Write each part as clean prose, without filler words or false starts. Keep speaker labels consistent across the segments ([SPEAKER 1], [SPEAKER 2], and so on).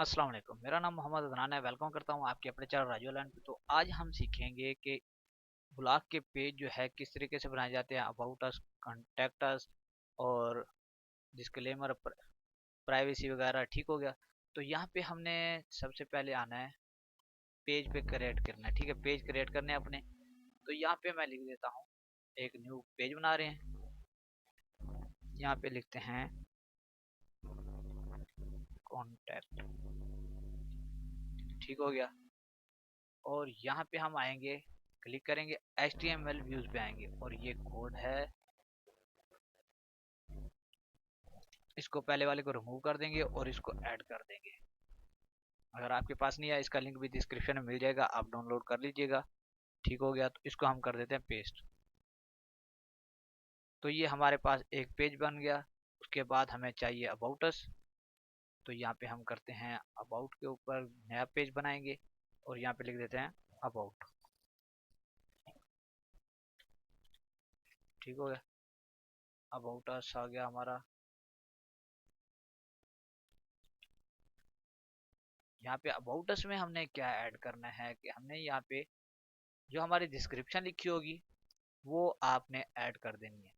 [SPEAKER 1] अस्सलाम वालेकुम। मेरा नाम मोहम्मद अदनान है। वेलकम करता हूँ आपके अपने चैनल राजू लैंड पे। तो आज हम सीखेंगे कि ब्लॉग के पेज जो है किस तरीके से बनाए जाते हैं। अबाउट अस, कॉन्टैक्ट अस और डिस्क्लेमर, प्राइवेसी वगैरह। ठीक हो गया। तो यहाँ पे हमने सबसे पहले आना है, पेज पे क्रिएट करना है। ठीक है, पेज क्रिएट करने हैं अपने। तो यहाँ पे मैं लिख देता हूँ, एक न्यू पेज बना रहे हैं। यहाँ पे लिखते हैं कॉन्टैक्ट। ठीक हो गया। और यहाँ पे हम आएंगे, क्लिक करेंगे, HTML व्यूज पे आएंगे और ये कोड है। इसको पहले वाले को रिमूव कर देंगे और इसको ऐड कर देंगे। अगर आपके पास नहीं है, इसका लिंक भी डिस्क्रिप्शन में मिल जाएगा, आप डाउनलोड कर लीजिएगा। ठीक हो गया। तो इसको हम कर देते हैं पेस्ट। तो ये हमारे पास एक पेज बन गया। उसके बाद हमें चाहिए अबाउट अस। तो यहाँ पे हम करते हैं अबाउट के ऊपर नया पेज बनाएंगे और यहाँ पे लिख देते हैं अबाउट। ठीक हो गया, अबाउट अस आ गया हमारा। यहाँ पे अबाउट अस में हमने क्या ऐड करना है कि हमने यहाँ पे जो हमारी डिस्क्रिप्शन लिखी होगी वो आपने ऐड कर देनी है।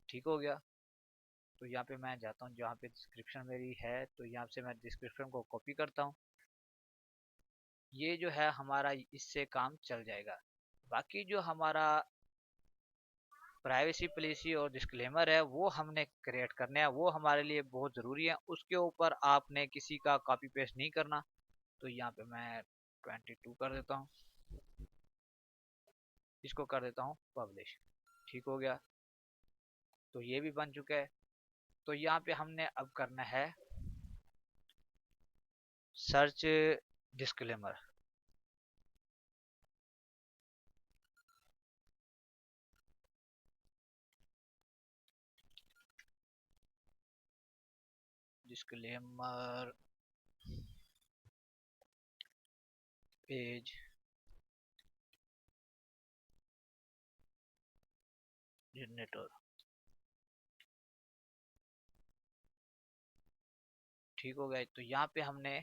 [SPEAKER 1] ठीक हो गया। तो यहाँ पे मैं जाता हूँ जहाँ पे डिस्क्रिप्शन मेरी है, तो यहाँ से मैं डिस्क्रिप्शन को कॉपी करता हूँ। ये जो है हमारा, इससे काम चल जाएगा। बाकी जो हमारा प्राइवेसी पॉलिसी और डिस्क्लेमर है वो हमने क्रिएट करने हैं, वो हमारे लिए बहुत ज़रूरी है। उसके ऊपर आपने किसी का कॉपी पेस्ट नहीं करना। तो यहाँ पे मैं 22 कर देता हूँ, इसको कर देता हूँ पब्लिश। ठीक हो गया। तो ये भी बन चुका है। तो यहाँ पे हमने अब करना है search disclaimer. Disclaimer page generator. ठीक हो गया। तो यहाँ पे हमने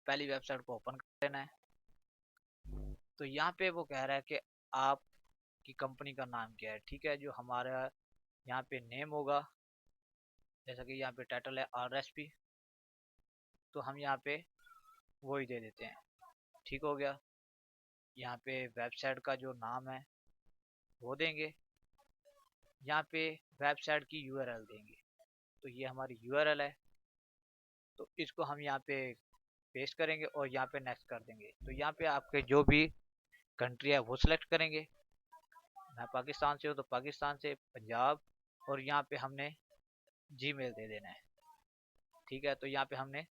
[SPEAKER 1] पहली वेबसाइट को ओपन कर लेना है। तो यहाँ पे वो कह रहा है कि आपकी कंपनी का नाम क्या है। ठीक है, जो हमारा यहाँ पे नेम होगा, जैसा कि यहाँ पे टाइटल है RSP, तो हम यहाँ पे वो ही दे देते हैं। ठीक हो गया। यहाँ पे वेबसाइट का जो नाम है वो देंगे। यहाँ पे वेबसाइट की URL देंगे। तो ये हमारी URL है। तो इसको हम यहाँ पे पेस्ट करेंगे और यहाँ पे नेक्स्ट कर देंगे। तो यहाँ पे आपके जो भी कंट्री है वो सिलेक्ट करेंगे। मैं पाकिस्तान से हूँ तो पाकिस्तान से, पंजाब, और यहाँ पे हमने जीमेल दे देना है। ठीक है। तो यहाँ पे हमने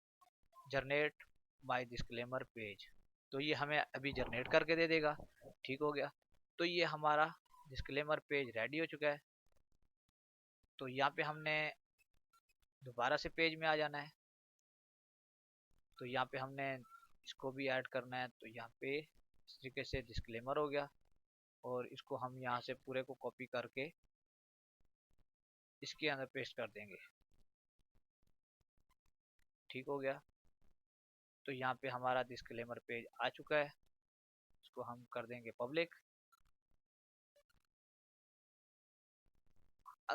[SPEAKER 1] जनरेट माय डिस्क्लेमर पेज, तो ये हमें अभी जनरेट करके दे देगा। ठीक हो गया। तो ये हमारा डिस्क्लेमर पेज रेडी हो चुका है। तो यहाँ पे हमने दोबारा से पेज में आ जाना है। तो यहाँ पे हमने इसको भी ऐड करना है। तो यहाँ पे इस तरीके से डिस्क्लेमर हो गया और इसको हम यहाँ से पूरे को कॉपी करके इसके अंदर पेस्ट कर देंगे। ठीक हो गया। तो यहाँ पे हमारा डिस्क्लेमर पेज आ चुका है। इसको हम कर देंगे पब्लिक।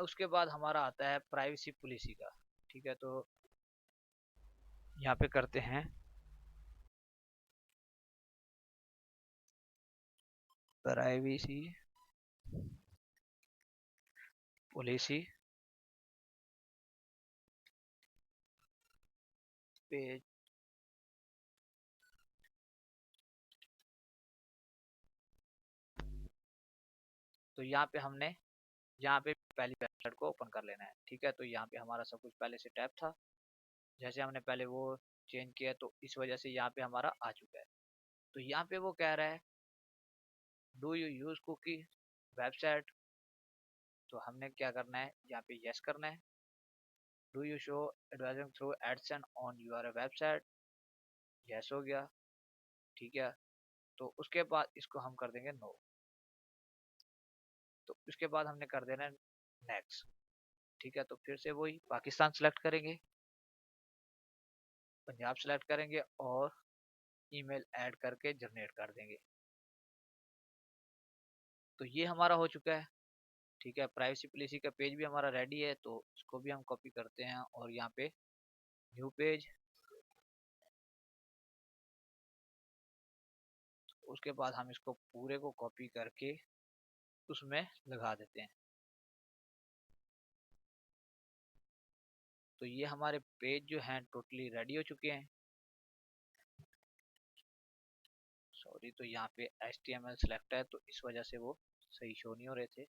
[SPEAKER 1] उसके बाद हमारा आता है प्राइवेसी पॉलिसी का। ठीक है। तो यहाँ पे करते हैं प्राइवेसी पॉलिसी पेज। तो यहाँ पे हमने यहाँ पे पहली वेबसाइट को ओपन कर लेना है। ठीक है। तो यहाँ पे हमारा सब कुछ पहले से टैब था, जैसे हमने पहले वो चेंज किया तो इस वजह से यहाँ पे हमारा आ चुका है। तो यहाँ पे वो कह रहा है do you use cookie website. तो हमने क्या करना है, यहाँ पे यस करना है। Do you show advertising through AdSense on your website. Yes हो गया। ठीक है। तो उसके बाद इसको हम कर देंगे नो। तो उसके बाद हमने कर देना है नेक्स्ट। ठीक है। तो फिर से वही पाकिस्तान सेलेक्ट करेंगे, पंजाब सेलेक्ट करेंगे और ईमेल ऐड करके जनरेट कर देंगे। तो ये हमारा हो चुका है। ठीक है, प्राइवेसी पॉलिसी का पेज भी हमारा रेडी है, तो इसको भी हम कॉपी करते हैं और यहाँ पे न्यू पेज, उसके बाद हम इसको पूरे को कॉपी करके उसमें लगा देते हैं। तो ये हमारे पेज जो हैं टोटली रेडी हो चुके हैं। सॉरी, तो यहाँ पे HTML सेलेक्ट है तो इस वजह से वो सही शो नहीं हो रहे थे।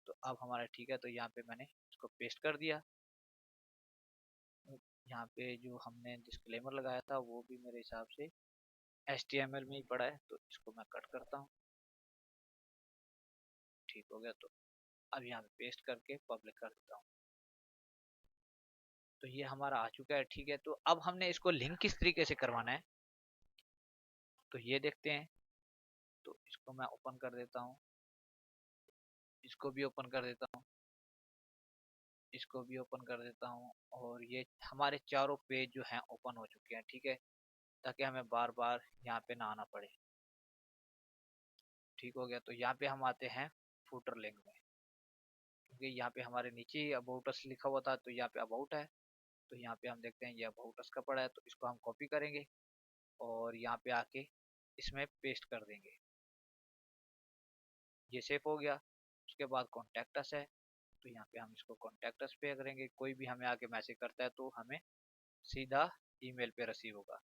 [SPEAKER 1] तो अब हमारा ठीक है, तो यहाँ पे मैंने इसको पेस्ट कर दिया। यहाँ पे जो हमने डिस्क्लेमर लगाया था वो भी मेरे हिसाब से HTML में ही पड़ा है, तो इसको मैं कट करता हूँ। ठीक हो गया, तो अब यहाँ पे पेस्ट करके पब्लिक कर देता हूँ। तो ये हमारा आ चुका है। ठीक है, तो अब हमने इसको लिंक किस तरीके से करवाना है तो ये देखते हैं। तो इसको मैं ओपन कर देता हूँ, इसको भी ओपन कर देता हूँ, इसको भी ओपन कर देता हूँ, और ये हमारे चारों पेज जो हैं ओपन हो चुके हैं। ठीक है, ताकि हमें बार बार यहाँ पे ना आना पड़े। ठीक हो गया, तो यहाँ पे हम आते हैं फुटर लिंक में, क्योंकि यहाँ पे हमारे नीचे ही अबाउट अस लिखा हुआ था, तो यहाँ पे अबाउट है। तो यहाँ पे हम देखते हैं ये अबाउट अस का पड़ा है, तो इसको हम कॉपी करेंगे और यहाँ पे आके इसमें पेस्ट कर देंगे। ये सेव हो गया। उसके बाद कॉन्टैक्ट अस है, तो यहाँ पे हम इसको कॉन्टैक्ट अस पे करेंगे। कोई भी हमें आके मैसेज करता है तो हमें सीधा ईमेल पे रिसीव होगा।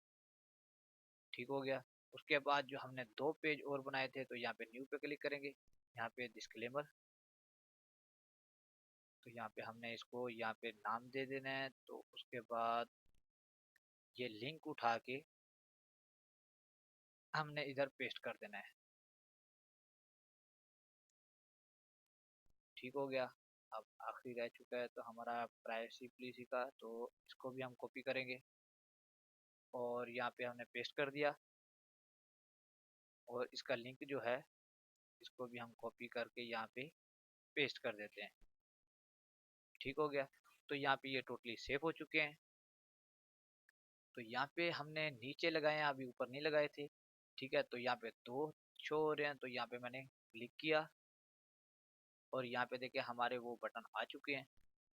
[SPEAKER 1] ठीक हो गया। उसके बाद जो हमने 2 पेज और बनाए थे, तो यहाँ पे न्यू पे क्लिक करेंगे, यहाँ पे डिस्क्लेमर, तो यहाँ पे हमने इसको यहाँ पे नाम दे देना है। तो उसके बाद ये लिंक उठा के हमने इधर पेस्ट कर देना है। ठीक हो गया। अब आखिरी रह चुका है तो हमारा प्राइवेसी पॉलिसी का, तो इसको भी हम कॉपी करेंगे और यहाँ पे हमने पेस्ट कर दिया। और इसका लिंक जो है इसको भी हम कॉपी करके यहाँ पे पेस्ट कर देते हैं। ठीक हो गया, तो यहाँ पे ये टोटली सेव हो चुके हैं। तो यहाँ पे हमने नीचे लगाए हैं, अभी ऊपर नहीं लगाए थे। ठीक है, तो यहाँ पे 2 शो हो रहे हैं, तो यहाँ पे मैंने क्लिक किया और यहाँ पे देखिए हमारे वो बटन आ चुके हैं।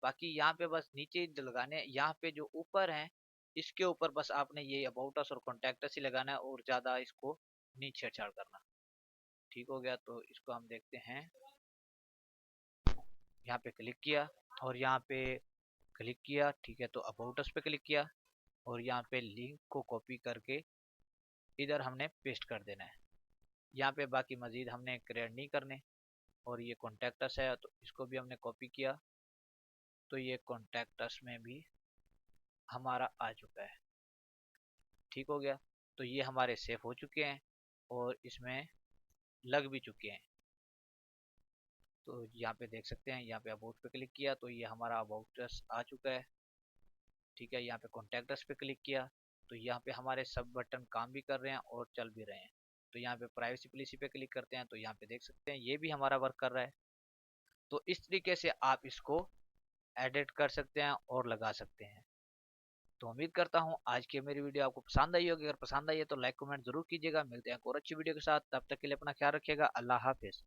[SPEAKER 1] बाकी यहाँ पे बस नीचे लगाने, यहाँ पे जो ऊपर है इसके ऊपर बस आपने ये अबाउट अस और कॉन्टैक्ट अस ही लगाना है और ज्यादा इसको नहीं छेड़छाड़ करना। ठीक हो गया, तो इसको हम देखते हैं। यहाँ पे क्लिक किया और यहाँ पे क्लिक किया। ठीक है, तो अबाउट अस पे क्लिक किया और यहाँ पे लिंक को कॉपी करके इधर हमने पेस्ट कर देना है। यहाँ पे बाकी मजीद हमने क्रिएट नहीं करने। और ये कॉन्टैक्ट अस है, तो इसको भी हमने कॉपी किया, तो ये कॉन्टैक्ट अस में भी हमारा आ चुका है। ठीक हो गया, तो ये हमारे सेव हो चुके हैं और इसमें लग भी चुके हैं। तो यहाँ पे देख सकते हैं, यहाँ पे अबाउट पे क्लिक किया तो ये हमारा अबाउट अस आ चुका है। ठीक है, यहाँ पे कॉन्टैक्ट अस पे क्लिक किया तो यहाँ पे हमारे सब बटन काम भी कर रहे हैं और चल भी रहे हैं। तो यहाँ पे प्राइवेसी पॉलिसी पे क्लिक करते हैं तो यहाँ पे देख सकते हैं ये भी हमारा वर्क कर रहा है। तो इस तरीके से आप इसको एडिट कर सकते हैं और लगा सकते हैं। तो उम्मीद करता हूँ आज की मेरी वीडियो आपको पसंद आई होगी। अगर पसंद आई है तो लाइक कमेंट जरूर कीजिएगा। मिलते हैं एक और अच्छी वीडियो के साथ, तब तक के लिए अपना ख्याल रखिएगा। अल्लाह हाफिज।